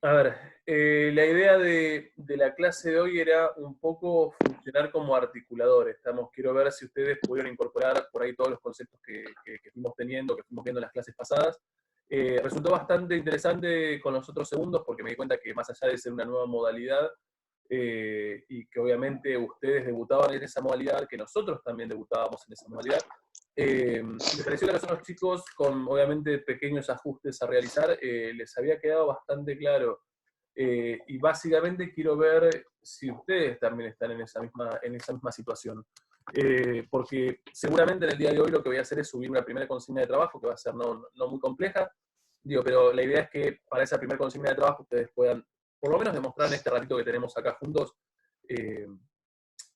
A ver, la idea de la clase de hoy era un poco funcionar como articuladores. Quiero ver si ustedes pudieron incorporar por ahí todos los conceptos que fuimos teniendo, que fuimos viendo en las clases pasadas. Resultó bastante interesante con los otros segundos porque me di cuenta que más allá de ser una nueva modalidad, y que obviamente ustedes debutaban en esa modalidad, que nosotros también debutábamos en esa modalidad, me pareció que a los otros chicos, con obviamente pequeños ajustes a realizar, les había quedado bastante claro. Y básicamente quiero ver si ustedes también están en esa misma situación. Porque seguramente en el día de hoy lo que voy a hacer es subir una primera consigna de trabajo, que va a ser no muy compleja, digo, pero la idea es que para esa primera consigna de trabajo ustedes puedan, por lo menos, demostrar en este ratito que tenemos acá juntos, eh,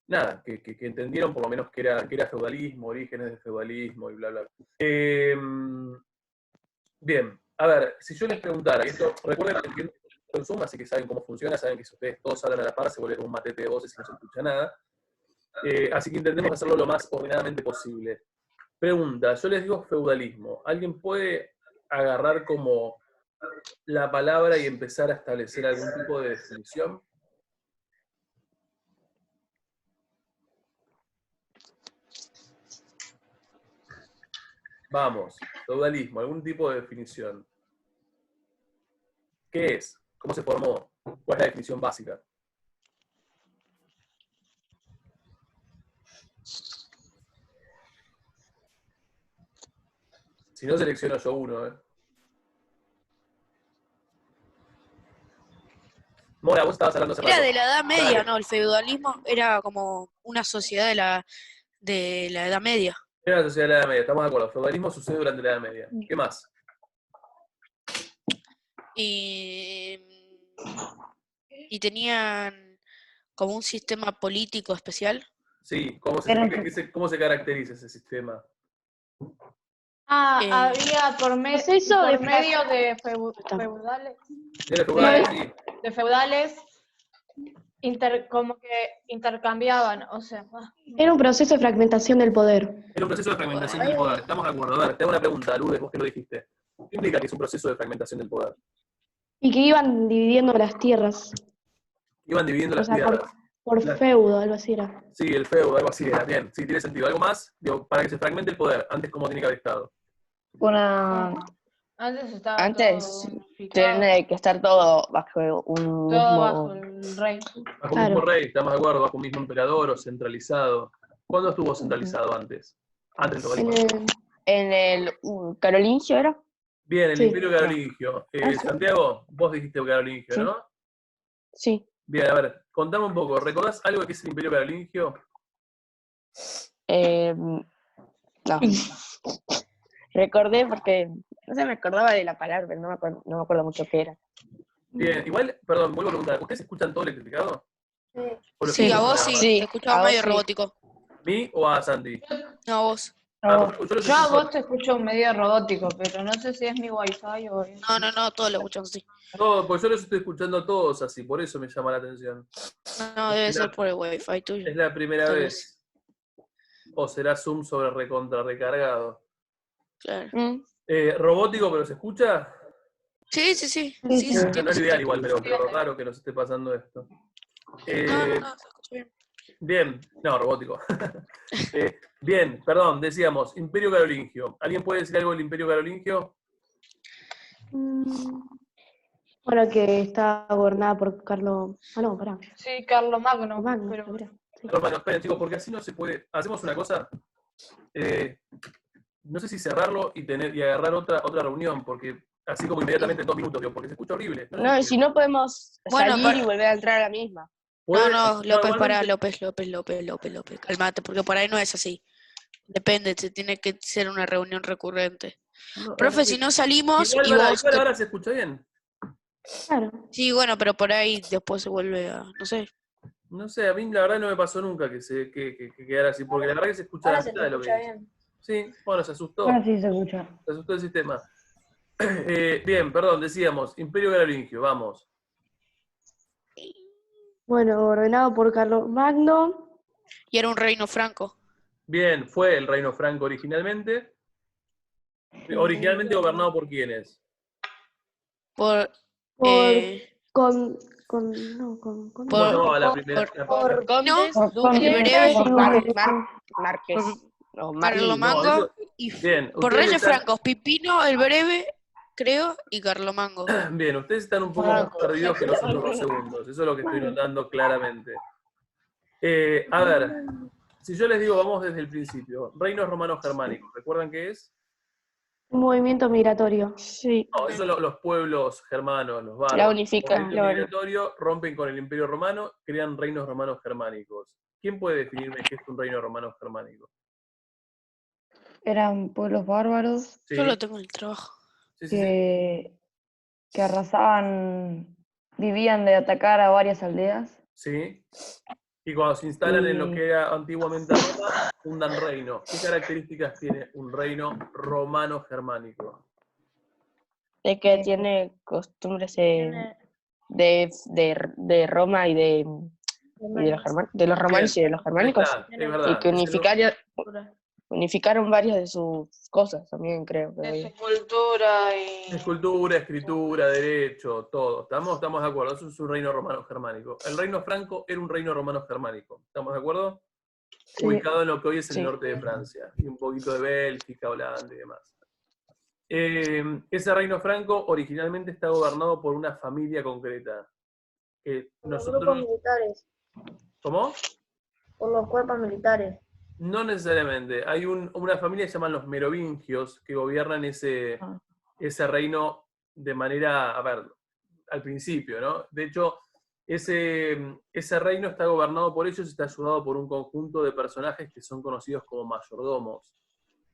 nada, que entendieron por lo menos que era feudalismo, orígenes del feudalismo y bla, bla. Bien, a ver, si yo les preguntara, y esto, recuerden que entiendo el Zoom, así que saben cómo funciona, saben que si ustedes todos hablan a la par, se vuelve como un matete de voces y no se escucha nada. Así que intentemos hacerlo lo más ordenadamente posible. Pregunta, yo les digo feudalismo. ¿Alguien puede agarrar como la palabra y empezar a establecer algún tipo de definición? Vamos, feudalismo, algún tipo de definición. ¿Qué es? ¿Cómo se formó? ¿Cuál es la definición básica? Si no, selecciono yo uno, ¿eh? Mora, vos estabas hablando hace Era rato. de la Edad Media, Dale. ¿no? El feudalismo era como una sociedad de la Edad Media. Era la sociedad de la Edad Media, estamos de acuerdo. Feudalismo sucede durante la Edad Media. ¿Qué más? Y, y tenían como un sistema político especial. Sí, ¿cómo se caracteriza ese sistema? Eh, Había Proceso por de medio de feudales, Era feudal, sí. de feudales, como que intercambiaban, o sea, Era un proceso de fragmentación del poder. Era un proceso de fragmentación del poder. Estamos de acuerdo. A ver, te hago una pregunta, Lourdes, vos que lo dijiste. ¿Qué implica que es un proceso de fragmentación del poder? Y que iban dividiendo las tierras. Iban dividiendo O las sea, tierras. por feudo, algo así era. Sí, el feudo, algo así era. Bien, sí, tiene sentido. ¿Algo más? Digo, para que se fragmente el poder, antes cómo tiene que haber estado. antes estaba Antes todo unificado, tiene que estar todo bajo un todo bajo mismo... el rey. Bajo un mismo rey, estamos de acuerdo, bajo un mismo emperador o centralizado. ¿Cuándo estuvo centralizado antes? Antes del feudalismo. En el carolingio, ¿era? Bien, el Sí. Imperio Carolingio. Sí. Santiago, vos dijiste Carolingio, Sí. ¿no? Sí. Bien, a ver, contame un poco. ¿Recordás algo de qué es el Imperio Carolingio? No. Recordé porque, no sé, me acordaba de la palabra, pero no me acuerdo mucho qué era. Bien, igual, perdón, vuelvo a preguntar. ¿Ustedes escuchan todo electrificado? ¿O lo sí, a escuchan vos nada más? sí, te escuchaba a vos medio sí. robótico. ¿Mí o a Santi? No, a vos. Yo los Yo a escucho. vos te escucho medio robótico, pero no sé si es mi wifi o es... No, todos lo escuchamos así. No, pues yo los estoy escuchando a todos así, por eso me llama la atención. No, debe ser por el wifi tuyo. Es la primera Tal vez. O será Zoom sobre recontra recargado. Claro. ¿Robótico pero se escucha? Sí, sí, No es entiendo. ideal igual, pero raro que nos esté pasando esto. No, se escucha bien. Bien, no, robótico. Bien, perdón, decíamos, Imperio Carolingio. ¿Alguien puede decir algo del Imperio Carolingio? Bueno, que está gobernada por Carlos... Ah, no, pará. Sí, Carlomagno, Magno, pero... era. Sí. Pero bueno, esperen chicos, porque así no se puede. Hacemos una cosa. No sé si cerrarlo y agarrar otra reunión, porque así como inmediatamente en 2 minutos, digo, porque se escucha horrible. No, y si no podemos Bueno, salir y volver a entrar a la misma. No, López, pará, igualmente. López, calmate, porque por ahí no es así. Depende, se tiene que ser una reunión recurrente. No, Profe, si no salimos igual, y vos... ahora se escucha bien. Claro. Sí, bueno, pero por ahí después se vuelve a... No sé. No sé, a mí la verdad no me pasó nunca que quedara así, porque la verdad que se escucha la mitad de lo que dice. Sí, bueno, se asustó. Ahora sí se escucha. Se asustó el sistema. Bien, perdón, decíamos, Imperio Carolingio, vamos. Bueno, ordenado por Carlos Magno. Y era un reino franco. Bien, fue el Reino Franco originalmente. Originalmente gobernado por quiénes. Por... Por con Por- No, la primera. Por condes, no, duques, el breve, por por- marques. O Sí, Carlomango no, eso- y bien, por ustedes Reyes están, Francos, Pipino, el breve, creo, y Carlomango. bien, ustedes están un poco más perdidos que los otros 2 segundos. Eso es lo que estoy notando claramente. A ver, si yo les digo, vamos desde el principio. Reinos romanos germánicos, ¿recuerdan qué es? un movimiento migratorio. Sí. No, eso son los pueblos germanos, los La bárbaros. unifica. Movimiento migratorio, rompen con el Imperio Romano, crean reinos romanos germánicos. ¿Quién puede definirme qué es un reino romano germánico? Eran pueblos bárbaros Sí, Yo lo tengo en el trabajo. sí, sí, sí. que arrasaban, vivían de atacar a varias aldeas. Sí. Y cuando se instalan en lo Y- que era antiguamente Roma, fundan reino. ¿Qué características tiene un reino romano germánico? Es que tiene costumbres de Roma y de los romanos y de los Ahí germánicos. está, es Y verdad. que Es el- unificaron varias de sus cosas también, creo. De su cultura y... escultura, escritura, derecho, todo. ¿Estamos de acuerdo? Eso es un reino romano germánico. El reino franco era un reino romano germánico. ¿Estamos de acuerdo? Sí. Ubicado en lo que hoy es el Sí. norte de Francia. Y un poquito de Bélgica, Holanda y demás. Ese reino franco originalmente está gobernado por una familia concreta. Por los Nosotros, grupos militares, ¿cómo? por los cuerpos militares. No necesariamente. Hay una familia que se llaman los merovingios que gobiernan ese reino de manera, a ver, al principio, ¿no? De hecho, ese reino está gobernado por ellos y está ayudado por un conjunto de personajes que son conocidos como mayordomos.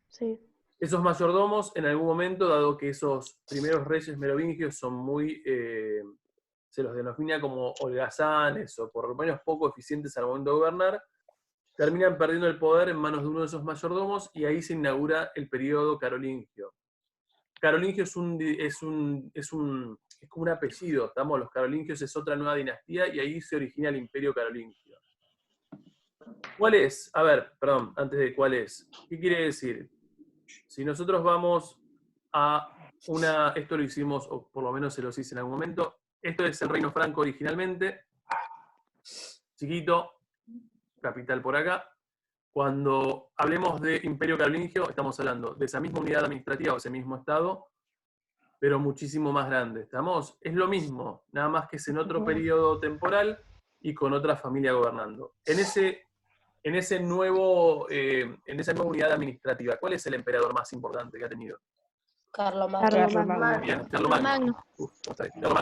Sí. Esos mayordomos, en algún momento, dado que esos primeros reyes merovingios son muy, se los denomina como holgazanes o por lo menos poco eficientes al momento de gobernar, terminan perdiendo el poder en manos de uno de esos mayordomos y ahí se inaugura el periodo carolingio. Carolingio es como un apellido, ¿estamos? Los carolingios es otra nueva dinastía y ahí se origina el imperio carolingio. ¿Cuál es? A ver, perdón, antes de cuál es. ¿Qué quiere decir? Si nosotros vamos a esto lo hicimos, o por lo menos se los hice en algún momento, esto es el Reino Franco originalmente, chiquito, capital por acá. Cuando hablemos de Imperio Carolingio, estamos hablando de esa misma unidad administrativa o ese mismo estado, pero muchísimo más grande. ¿Estamos? Es lo mismo, nada más que es en otro periodo temporal y con otra familia gobernando. En esa nueva unidad administrativa, ¿cuál es el emperador más importante que ha tenido? Carlomagno. Bien, Carlomagno. Carlomagno,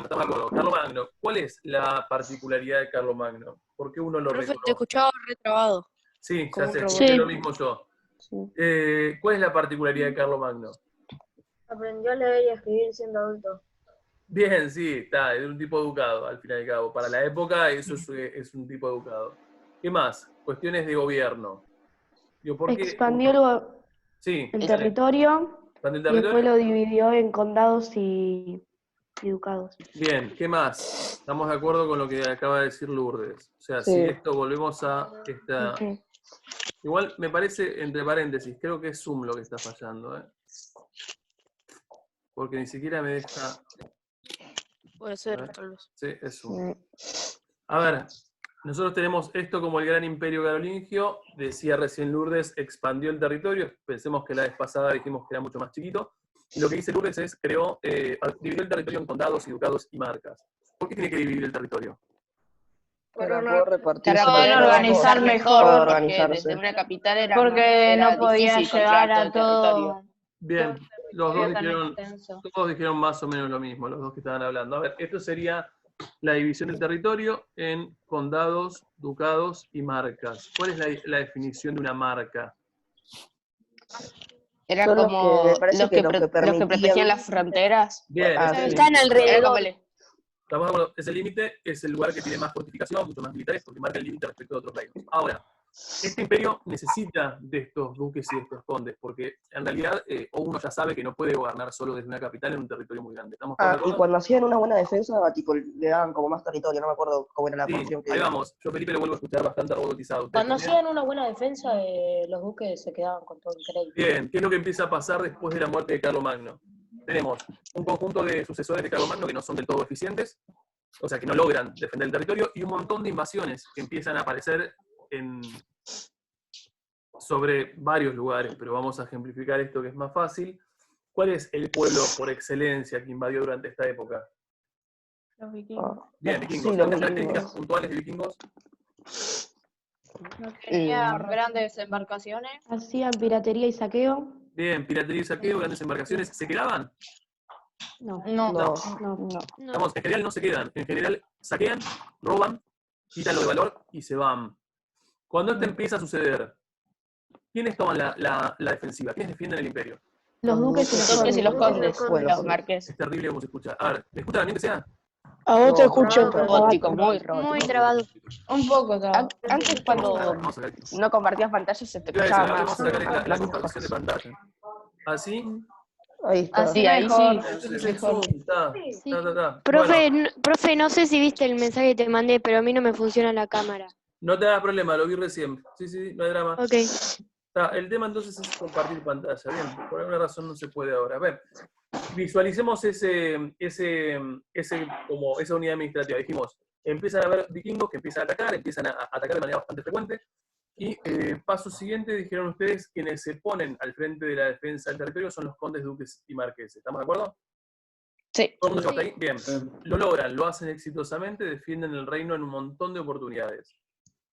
estamos de acuerdo. Carlomagno, ¿cuál es la particularidad de Carlomagno? ¿Por qué uno lo Profe, te reconoce? escuchaba retrabado. Sí, ya como un sé, robot. escuché lo mismo yo. Sí. ¿Cuál es la particularidad de Carlomagno? Aprendió a leer y a escribir siendo adulto. Bien, sí, está, es un tipo educado, al fin y al cabo. Para la época, eso es un tipo educado. ¿Qué más? Cuestiones de gobierno. Digo, ¿por qué? Expandió Sí, el dale. territorio ¿Expandió el y después territorio? lo dividió en condados y ducados. Bien, ¿qué más? Estamos de acuerdo con lo que acaba de decir Lourdes. O sea, Sí. si esto volvemos a esta... Sí. Igual me parece, entre paréntesis, creo que es Zoom lo que está fallando, ¿eh? Porque ni siquiera me deja... Puede A ser, ver. tal vez. Sí, es Zoom. A ver, nosotros tenemos esto como el gran imperio carolingio, decía recién Lourdes, expandió el territorio, pensemos que la vez pasada dijimos que era mucho más chiquito, y lo que dice Lourdes es, dividió el territorio en condados y ducados y marcas. ¿Por qué tiene que dividir el territorio? Para poder repartirse Para los poder trabajos. organizar mejor, porque organizarse. desde una capital era Porque era no podía difícil llegar controlar a todo el territorio. todo. Bien, los dos Tan dijeron, extenso. todos dijeron más o menos lo mismo, los dos que estaban hablando. A ver, esto sería la división del territorio en condados, ducados y marcas. ¿Cuál es la definición de una marca? Era Son los como que me parece que los que los que permitían- protegían las fronteras. Bien, Ah, ese sí. Están Era alrededor. como estamos de acuerdo, ese límite es el lugar que tiene más fortificación, mucho más militares, porque marca el límite respecto a otros reinos. Ahora, este imperio necesita de estos duques y de estos condes, porque en realidad uno ya sabe que no puede gobernar solo desde una capital en un territorio muy grande. ¿Estamos todos de Y acuerdo? cuando hacían una buena defensa, tipo, le daban como más territorio, no me acuerdo cómo era la Sí, función que... ahí vamos. Yo Felipe lo vuelvo a escuchar bastante robotizado. ¿Ustedes Cuando también? hacían una buena defensa, los duques se quedaban con todo el crédito. Bien, ¿qué es lo que empieza a pasar después de la muerte de Carlomagno? Tenemos un conjunto de sucesores de Carlomagno que no son del todo eficientes, o sea, que no logran defender el territorio, y un montón de invasiones que empiezan a aparecer sobre varios lugares, pero vamos a ejemplificar esto que es más fácil. ¿Cuál es el pueblo por excelencia que invadió durante esta época? Los vikingos. Bien, vikingos. Sí, ¿Las los características vikingos. puntuales de vikingos? No tenía Eh, grandes embarcaciones. Hacían piratería y saqueo. Bien, piratería y saqueo, grandes embarcaciones. ¿Se quedaban? No, No. No, no. no. Vamos, en general no se quedan. En general saquean, roban, quitan lo de valor y se van. Cuando esto empieza a suceder, ¿quiénes toman la defensiva? ¿Quiénes defienden el imperio? Los duques y Los los duques y los condes. condes, Bueno, los sí. marques. Es terrible cómo se escucha. A ver, ¿me escuchan a mí que sea? A vos te No, escucho. Robótico, muy robótico. Muy trabado. Un poco, An- Antes cuando Vamos a ver. no compartías pantalla se te Iba a decir, escuchaba ahora más. vamos a sacar la las compartición de pantalla. ¿Así? Ahí está. Así Sí, ahí mejor. sí. Entonces el Mejor. Zoom, está. Sí. Bueno, Profe, no sé si viste el mensaje que te mandé, pero a mí no me funciona la cámara. no te hagas problema, lo vi recién. Sí, no hay drama. Ok. El tema entonces es compartir pantalla. Bien, por alguna razón no se puede ahora. A ver, visualicemos esa unidad administrativa. Dijimos, empiezan a haber vikingos que empiezan a atacar de manera bastante frecuente. Y paso siguiente, dijeron ustedes, quienes se ponen al frente de la defensa del territorio son los condes, duques y marqueses. ¿Estamos de acuerdo? Sí. ¿Todo el mundo está ahí? Bien. Lo logran, lo hacen exitosamente, defienden el reino en un montón de oportunidades.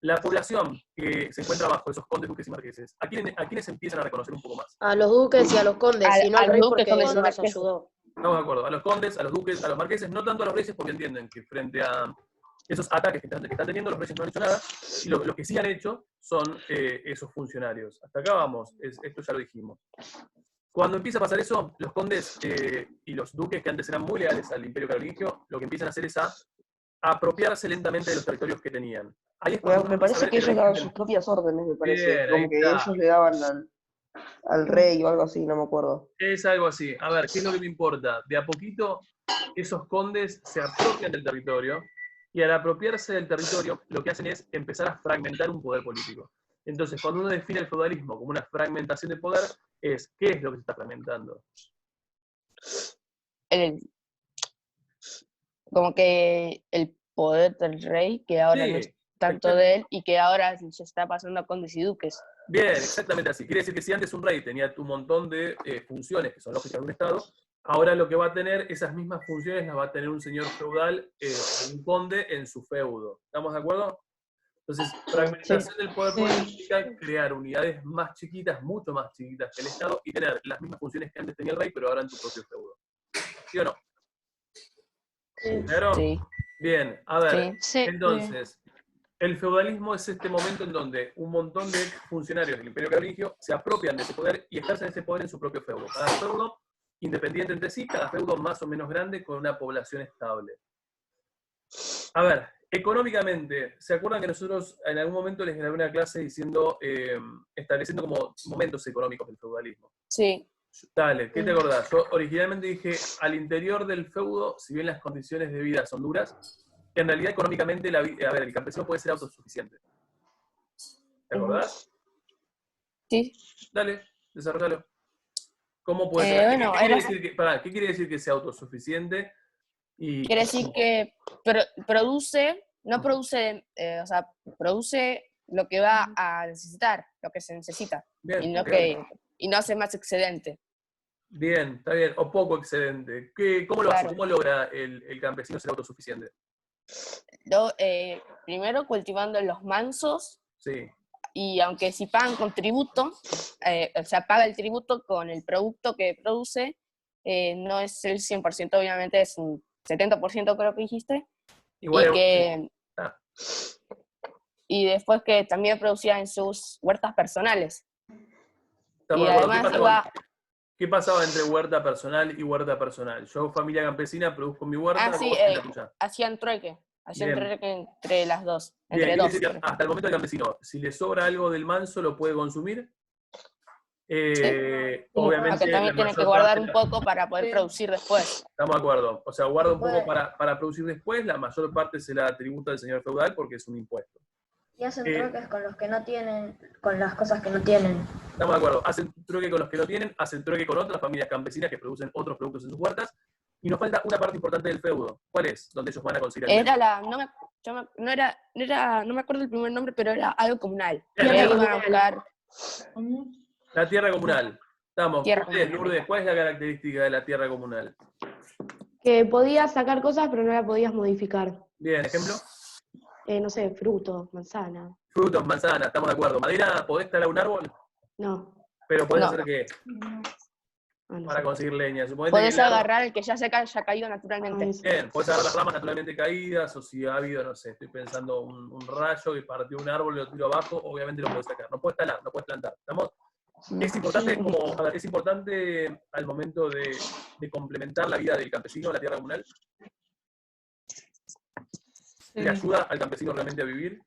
La población que se encuentra bajo esos condes, duques y marqueses, ¿a quiénes empiezan a reconocer un poco más? A los duques y a los condes, y no A al los rey duques, porque condes y no los marqueses. ayudó. Estamos de acuerdo. A los condes, a los duques, a los marqueses, no tanto a los reyes, porque entienden que frente a esos ataques que están teniendo, los reyes no han hecho nada, y lo que sí han hecho son esos funcionarios. Hasta acá vamos, esto ya lo dijimos. Cuando empieza a pasar eso, los condes y los duques, que antes eran muy leales al imperio carolingio, lo que empiezan a hacer es a apropiarse lentamente de los territorios que tenían. Ahí es cuando Me uno parece empieza a ver que el ellos daban origen sus propias órdenes, me parece. Bien, ahí Como que está. ellos le daban al rey o algo así, no me acuerdo. Es algo así. A ver, ¿qué es lo que me importa? De a poquito, esos condes se apropian del territorio, y al apropiarse del territorio, lo que hacen es empezar a fragmentar un poder político. Entonces, cuando uno define el feudalismo como una fragmentación de poder, ¿qué es lo que se está fragmentando? Como que el poder del rey, que ahora no es Sí, tanto de él, y que ahora se está pasando a condes y duques. bien, exactamente así. Quiere decir que si antes un rey tenía un montón de funciones que son lógicas de un Estado, ahora lo que va a tener, esas mismas funciones las va a tener un señor feudal, un conde, en su feudo. ¿Estamos de acuerdo? Entonces, fragmentación del poder político significa crear unidades más chiquitas, mucho más chiquitas que el Estado, y tener las mismas funciones que antes tenía el rey, pero ahora en tu propio feudo. ¿Sí o no? ¿Claro? Sí. Bien, a ver, Sí. entonces, el feudalismo es este momento en donde un montón de funcionarios del Imperio Carolingio se apropian de ese poder y ejercen ese poder en su propio feudo. Cada feudo independiente entre sí, cada feudo más o menos grande con una población estable. A ver, económicamente, ¿se acuerdan que nosotros en algún momento les grabé una clase diciendo, estableciendo como momentos económicos del feudalismo? Sí. Dale, ¿qué te acordás? Yo originalmente dije, al interior del feudo, si bien las condiciones de vida son duras, en realidad económicamente el campesino puede ser autosuficiente. ¿Te acordás? Sí. Dale, desarrollalo. ¿Cómo puede ser? Bueno, ¿Qué quiere decir que sea autosuficiente? Quiere decir que produce, no produce, o sea, produce lo que va a necesitar, lo que se necesita, Bien, y no, bien. y no hace más excedente. Bien, está bien, o poco excedente. ¿Cómo lo hace? Claro. ¿Cómo logra el campesino ser autosuficiente? Primero cultivando los mansos, Sí, y aunque si pagan con tributo, o sea, paga el tributo con el producto que produce, no es el 100%, obviamente es un 70%, creo que dijiste, igual. y después que también producía en sus huertas personales. Estamos Y de acuerdo. además ¿Qué pasaba entre huerta personal y huerta personal? Yo, familia campesina, produzco mi huerta, sí, vos tenés la tuya. hacían trueque Bien. entre las dos, Bien, entre quiere dos. decir que hasta el momento del campesino, si le sobra algo del manso, lo puede consumir. Obviamente. Aunque la también tiene que mayor guardar parte un poco para poder producir después. Estamos de acuerdo. O sea, guarda un poco Bueno. para producir después, la mayor parte se la tributa al señor feudal porque es un impuesto. Y hacen trueques con los que no tienen, con las cosas que no tienen. Estamos de acuerdo. Hacen trueque con los que no tienen, hacen trueque con otras familias campesinas que producen otros productos en sus huertas, Y nos falta una parte importante del feudo. ¿Cuál es? Donde ellos van a conseguir el Era la, no me acuerdo el primer nombre, pero era algo comunal. Tierra Y ahí iban a comunal. buscar La tierra comunal. Estamos. Tierra Ustedes, comunal. Lourdes, ¿cuál es la característica de la tierra comunal? Que podías sacar cosas, pero no las podías modificar. Bien, ejemplo. No sé, frutos, manzana. Frutos, manzanas, estamos de acuerdo. Madera, podés talar un árbol, No. pero podés No. hacer qué? Ah, no Para sé. conseguir leña. Suponete Podés que el árbol- agarrar el que ya se haya caído Ah, naturalmente. eso. Bien, puedes agarrar las ramas naturalmente caídas, o si ha habido, no sé, estoy pensando un rayo que partió un árbol y lo tiro abajo, obviamente lo puedes sacar. No puedes talar, no puedes plantar. ¿Estamos? Es importante, a ver, es importante al momento de complementar la vida del campesino, la tierra comunal. ¿Le ayuda al campesino realmente a vivir?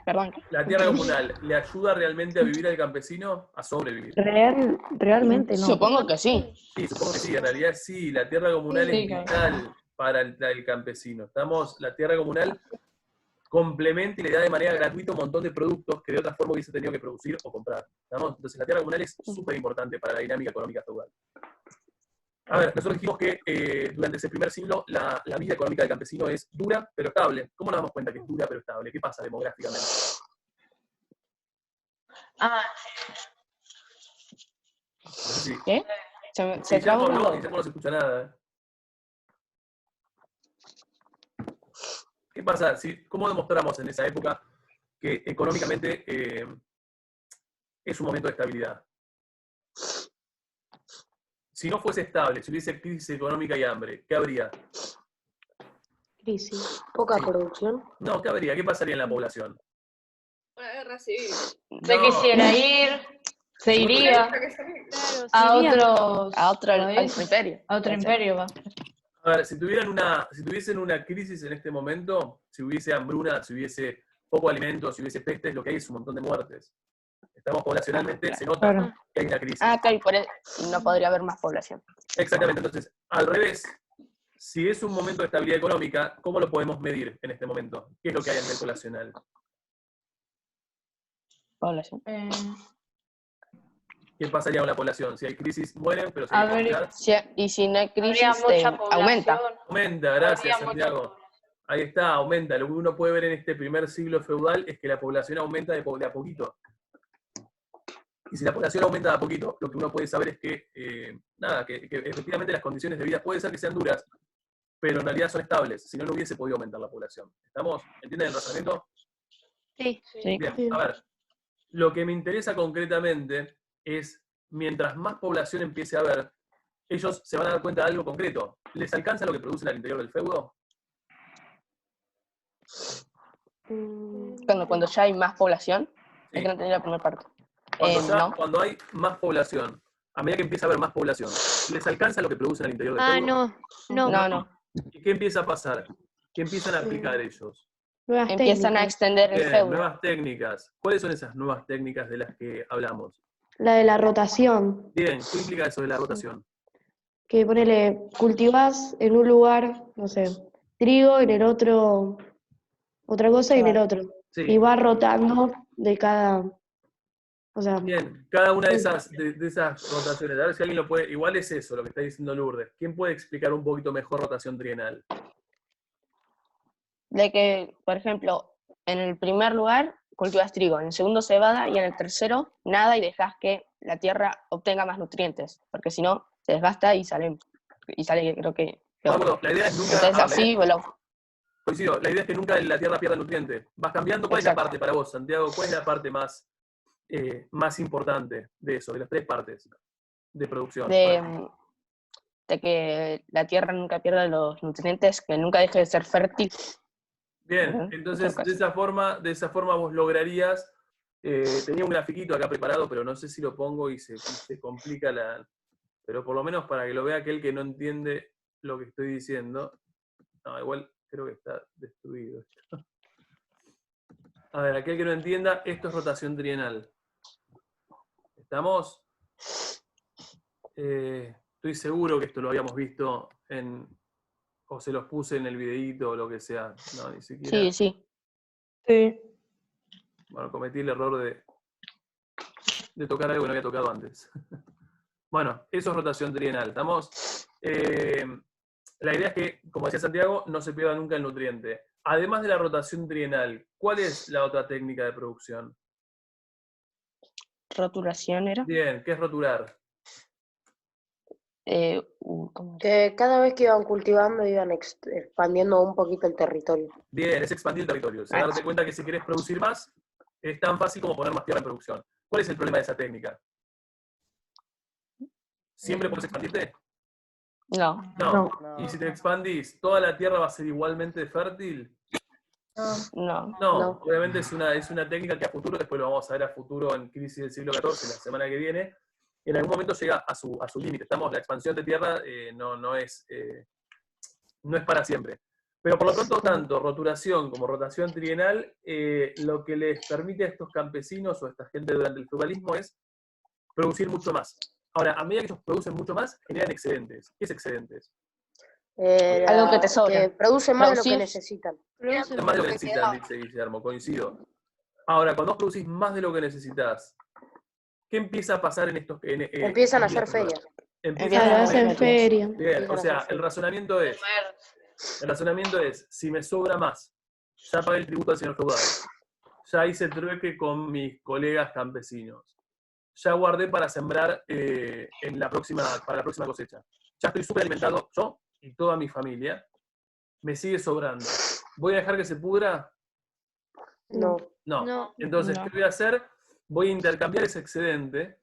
Perdón. ¿La tierra comunal le ayuda realmente a vivir al campesino a sobrevivir? Realmente no. Supongo que sí. Sí, supongo que sí, en realidad sí, la tierra comunal Sí, es claro. vital para el campesino. La tierra comunal complementa y le da de manera gratuita un montón de productos que de otra forma hubiese tenido que producir o comprar. ¿Estamos? Entonces la tierra comunal es súper importante para la dinámica económica feudal. A ver, nosotros dijimos que durante ese primer siglo la vida económica del campesino es dura pero estable. ¿Cómo nos damos cuenta que es dura pero estable? ¿Qué pasa demográficamente? Sí. ¿Qué? Se Guillermo trabó un no, poco. Guillermo no se escucha nada. ¿Qué pasa? ¿Cómo demostramos en esa época que económicamente es un momento de estabilidad? Si no fuese estable, si hubiese crisis económica y hambre, ¿qué habría? Crisis. Poca Sí. producción. No, ¿qué habría? ¿Qué pasaría en la población? Una guerra civil. Se quisiera ir, se iría Claro, a sería- otro Al país, imperio. a otro imperio va. A ver, si tuviesen una crisis en este momento, si hubiese hambruna, si hubiese poco alimento, si hubiese pestes, lo que hay es un montón de muertes. Estamos poblacionalmente, se nota Claro. que hay una crisis. Ah, claro, y por eso no podría haber más población. Exactamente, entonces, al revés, si es un momento de estabilidad económica, ¿cómo lo podemos medir en este momento? ¿Qué es lo que hay a nivel poblacional? Población. ¿Qué pasaría con la población? Si hay crisis, mueren, pero si hay A ver, actividad, Y si no hay crisis, Habría mucha población. aumenta. aumenta, gracias Habría mucha Santiago. Ahí está, aumenta. Lo que uno puede ver en este primer siglo feudal es que la población aumenta de a poquito. Y si la población aumenta de a poquito, lo que uno puede saber es que, que efectivamente las condiciones de vida puede ser que sean duras, pero en realidad son estables. Si no, no hubiese podido aumentar la población. ¿Estamos? ¿Entienden el razonamiento? Sí. Sí. Bien, Sí. a ver. Lo que me interesa concretamente es, mientras más población empiece a haber, ellos se van a dar cuenta de algo concreto. ¿Les alcanza lo que producen al interior del feudo? Cuando ya hay más población, Sí. es que no tenía la primera parte. Cuando, No. cuando hay más población, a medida que empieza a haber más población, ¿les alcanza lo que producen al interior del Ah, feudo? no. No. ¿Y qué empieza a pasar? ¿Qué empiezan a aplicar ellos? Nuevas Empiezan a técnicas. extender el Bien, feudo. nuevas técnicas. ¿Cuáles son esas nuevas técnicas de las que hablamos? La de la rotación. Bien, ¿qué implica eso de la rotación? Que ponele, cultivás en un lugar, no sé, trigo, en el otro, otra cosa y en el otro. Sí. Y va rotando de cada. O sea, Bien, cada una de esas rotaciones. A ver si alguien lo puede. Igual es eso lo que está diciendo Lourdes. ¿Quién puede explicar un poquito mejor rotación trienal? De que, por ejemplo, en el primer lugar cultivas trigo, en el segundo cebada y en el tercero nada y dejas que la tierra obtenga más nutrientes, porque si no se desgasta y sale creo que De peor. acuerdo, la idea es nunca. Entonces así, Coincido, la idea es que nunca la tierra pierda nutrientes. Vas cambiando. ¿Cuál es la Exacto. parte para vos, Santiago? ¿Cuál es la parte más importante de eso, de las tres partes de producción? de que la tierra nunca pierda los nutrientes, que nunca deje de ser fértil. Bien, Ujú, entonces creo que de esa forma vos lograrías. Tenía un grafiquito acá preparado, pero no sé si lo pongo y se complica pero por lo menos para que lo vea aquel que no entiende lo que estoy diciendo. No, igual creo que está destruido esto. A ver, aquel que no entienda, esto es rotación trienal. ¿Estamos? Estoy seguro que esto lo habíamos visto o se los puse en el videíto o lo que sea. No, ni siquiera. Sí. Sí. Bueno, cometí el error de tocar algo que no había tocado antes. Bueno, eso es rotación trienal. ¿Estamos? La idea es que, como decía Santiago, no se pierda nunca el nutriente. Además de la rotación trienal, ¿cuál es la otra técnica de producción? Rotulación era. Bien, ¿qué es rotular? ¿Cómo era? Que cada vez que iban cultivando iban expandiendo un poquito el territorio. Bien, es expandir el territorio. O sea, darte cuenta que si querés producir más, es tan fácil como poner más tierra en producción. ¿Cuál es el problema de esa técnica? ¿Siempre podés expandirte? No, No. No. Y si te expandís, ¿toda la tierra va a ser igualmente fértil? no. No, obviamente es una técnica que a futuro, después lo vamos a ver a futuro en Crisis del siglo XIV, la semana que viene, en algún momento llega a su límite. La expansión de tierra no es para siempre. Pero por lo pronto, tanto roturación como rotación trienal, lo que les permite a estos campesinos o a esta gente durante el feudalismo es producir mucho más. Ahora, a medida que ellos producen mucho más, generan excedentes. ¿Qué es excedentes? Algo que te sobra. Que produce más de lo que Producir- necesitan. Más de lo que necesitan, dice Guillermo, coincido. Ahora, cuando vos producís más de lo que necesitas, ¿qué empieza a pasar en estos? Empiezan a hacer ferias. Claro, hacen feria. Bien, o sea, el razonamiento es, si me sobra más, ya pagué el tributo al señor feudal, ya hice trueque con mis colegas campesinos, ya guardé para sembrar para la próxima cosecha, ya estoy súper alimentado yo y toda mi familia, me sigue sobrando. ¿Voy a dejar que se pudra? No. No. Entonces, ¿qué voy a hacer? Voy a intercambiar ese excedente,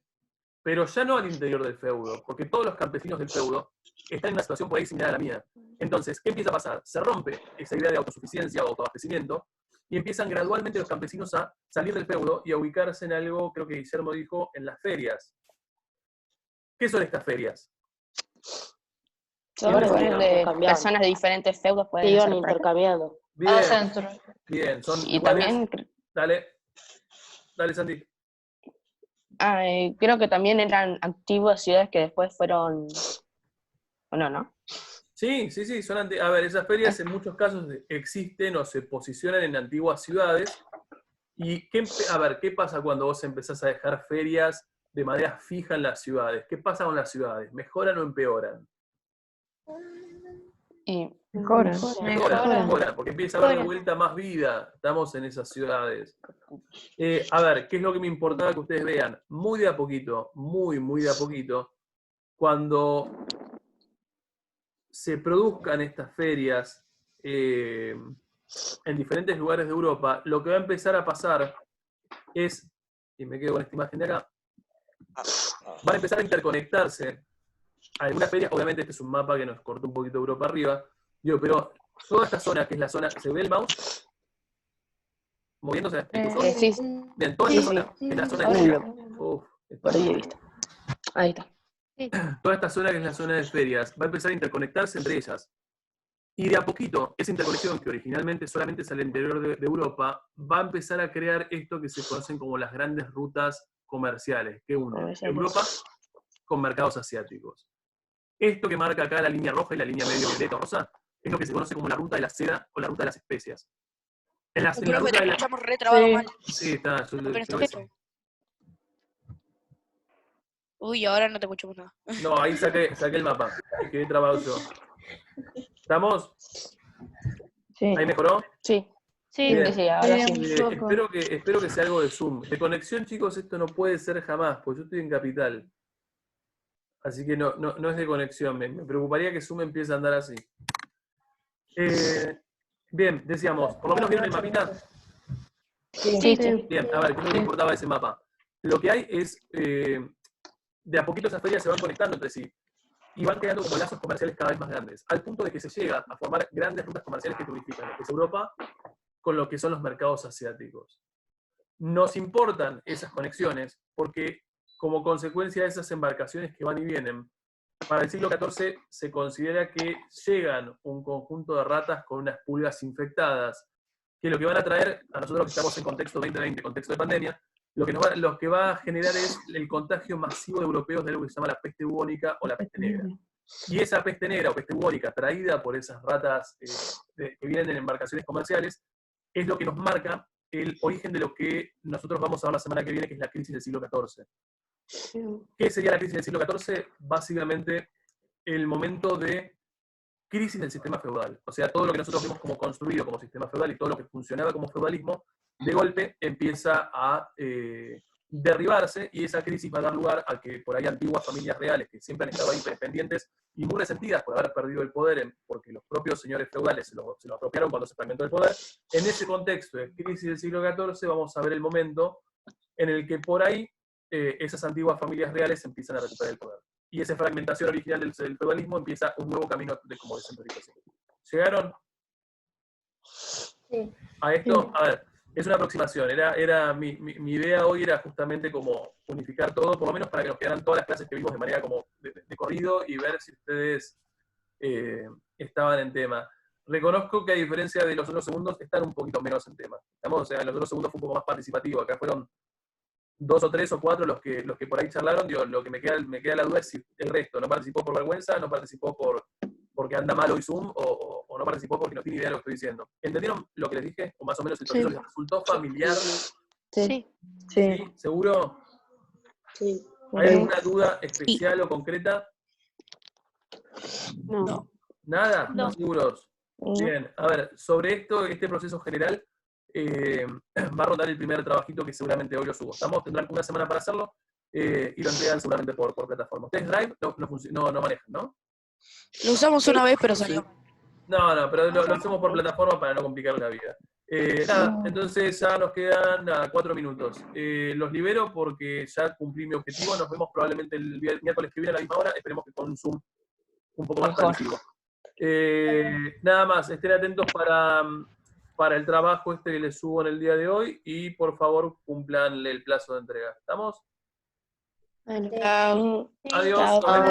pero ya no al interior del feudo, porque todos los campesinos del feudo están en una situación por ahí similar a la mía. Entonces, ¿qué empieza a pasar? Se rompe esa idea de autosuficiencia o autoabastecimiento, y empiezan gradualmente los campesinos a salir del feudo y a ubicarse en algo, creo que Guillermo dijo, en las ferias. ¿Qué son estas ferias? Son Bueno, lugares donde intercambiaban. personas de diferentes feudos Se pueden iban hacer prácticas. intercambiando. Bien, son Y lugares... también Dale, Santi. creo que también eran antiguas ciudades que después fueron... ¿O no? Sí, son a ver, esas ferias en muchos casos existen o se posicionan en antiguas ciudades. ¿Y qué pasa cuando vos empezás a dejar ferias de manera fija en las ciudades? ¿Qué pasa con las ciudades? ¿Mejoran o empeoran? Y Mejoran. Mejoran, porque empieza a haber de vuelta más vida. Estamos en esas ciudades. A ver, ¿qué es lo que me importaba que ustedes vean? Muy de a poquito, muy de a poquito, cuando se produzcan estas ferias en diferentes lugares de Europa, lo que va a empezar a pasar es, y me quedo con esta imagen de acá, van a empezar a interconectarse algunas ferias. Obviamente este es un mapa que nos cortó un poquito Europa arriba, pero toda esta zona, que es la zona, ¿se ve el mouse? ¿Moviéndose? sí. Bien, toda esta zona, que es la zona de ferias. Por ahí he visto. Ahí está. Toda esta zona que es la zona de ferias va a empezar a interconectarse entre ellas. Y de a poquito, esa interconexión que originalmente solamente es al interior de Europa, va a empezar a crear esto que se conocen como las grandes rutas comerciales, que unen Europa con mercados asiáticos. Esto que marca acá la línea roja y la línea medio violeta o rosa, es lo que se conoce como la ruta de la seda o la ruta de las especias. En la ruta de la... Estamos retrabados mal. Sí, está. Uy, ahora no te escuchamos nada. No, ahí saqué el mapa. Quedé trabado yo. ¿Estamos? Sí. ¿Ahí mejoró? Sí. Sí, Bien. Sí, ahora sí. Espero que sea algo de Zoom. De conexión, chicos, esto no puede ser jamás, porque yo estoy en Capital. Así que no es de conexión. Me preocuparía que Zoom empiece a andar así. Bien, decíamos, ¿por lo menos vieron el mapita? Sí. Bien, a ver, ¿qué es lo que importaba de ese mapa? Lo que hay es, de a poquito esas ferias se van conectando entre sí y van creando como lazos comerciales cada vez más grandes, al punto de que se llega a formar grandes rutas comerciales que unifican lo que es Europa con lo que son los mercados asiáticos. Nos importan esas conexiones porque, como consecuencia de esas embarcaciones que van y vienen, para el siglo XIV se considera que llegan un conjunto de ratas con unas pulgas infectadas, que lo que van a traer, a nosotros que estamos en contexto 2020, contexto de pandemia, lo que va a generar es el contagio masivo de europeos de algo que se llama la peste bubónica o la peste negra. Y esa peste negra o peste bubónica traída por esas ratas que vienen en embarcaciones comerciales es lo que nos marca el origen de lo que nosotros vamos a ver la semana que viene, que es la crisis del siglo XIV. ¿Qué sería la crisis del siglo XIV? Básicamente el momento de crisis del sistema feudal. O sea, todo lo que nosotros vemos como construido como sistema feudal y todo lo que funcionaba como feudalismo, de golpe empieza a derribarse, y esa crisis va a dar lugar a que por ahí antiguas familias reales que siempre han estado ahí pendientes y muy resentidas por haber perdido el poder, porque los propios señores feudales se lo apropiaron cuando se fragmentó el poder. En ese contexto de crisis del siglo XIV vamos a ver el momento en el que por ahí esas antiguas familias reales empiezan a recuperar el poder. Y esa fragmentación original del feudalismo empieza un nuevo camino como descentralización. ¿Llegaron Sí. a esto? A ver, es una aproximación. Mi idea hoy era justamente como unificar todo, por lo menos para que nos quedaran todas las clases que vimos de manera como de corrido, y ver si ustedes estaban en tema. Reconozco que a diferencia de los otros segundos, están un poquito menos en tema. ¿Estamos? O sea, los otros segundos fue un poco más participativo. Acá fueron 2 o 3 o 4 los que por ahí charlaron. Digo, lo que me queda la duda es si el resto no participó por vergüenza, no participó porque anda mal hoy Zoom, o no participó porque no tiene idea de lo que estoy diciendo. ¿Entendieron lo que les dije? ¿O más o menos el proceso les resultó familiar? Sí. ¿Sí? ¿Seguro? Sí. ¿Hay alguna duda especial o concreta? No. ¿Nada? No. ¿Están seguros? Bien, a ver, sobre este proceso general, va a rondar el primer trabajito que seguramente hoy lo subo. Tendrán una semana para hacerlo, y lo entregan seguramente por plataforma. Ustedes Drive no manejan, ¿no? Lo usamos una vez, pero salió. No, pero lo hacemos por plataforma para no complicar la vida. Nada, entonces ya nos quedan 4 minutos. Los libero porque ya cumplí mi objetivo. Nos vemos probablemente el miércoles que viene a la misma hora. Esperemos que con un Zoom un poco más parecido. Nada más, estén atentos para el trabajo que les subo en el día de hoy, y por favor cumplan el plazo de entrega. ¿Estamos? Bueno. Chao. Adiós. Chao.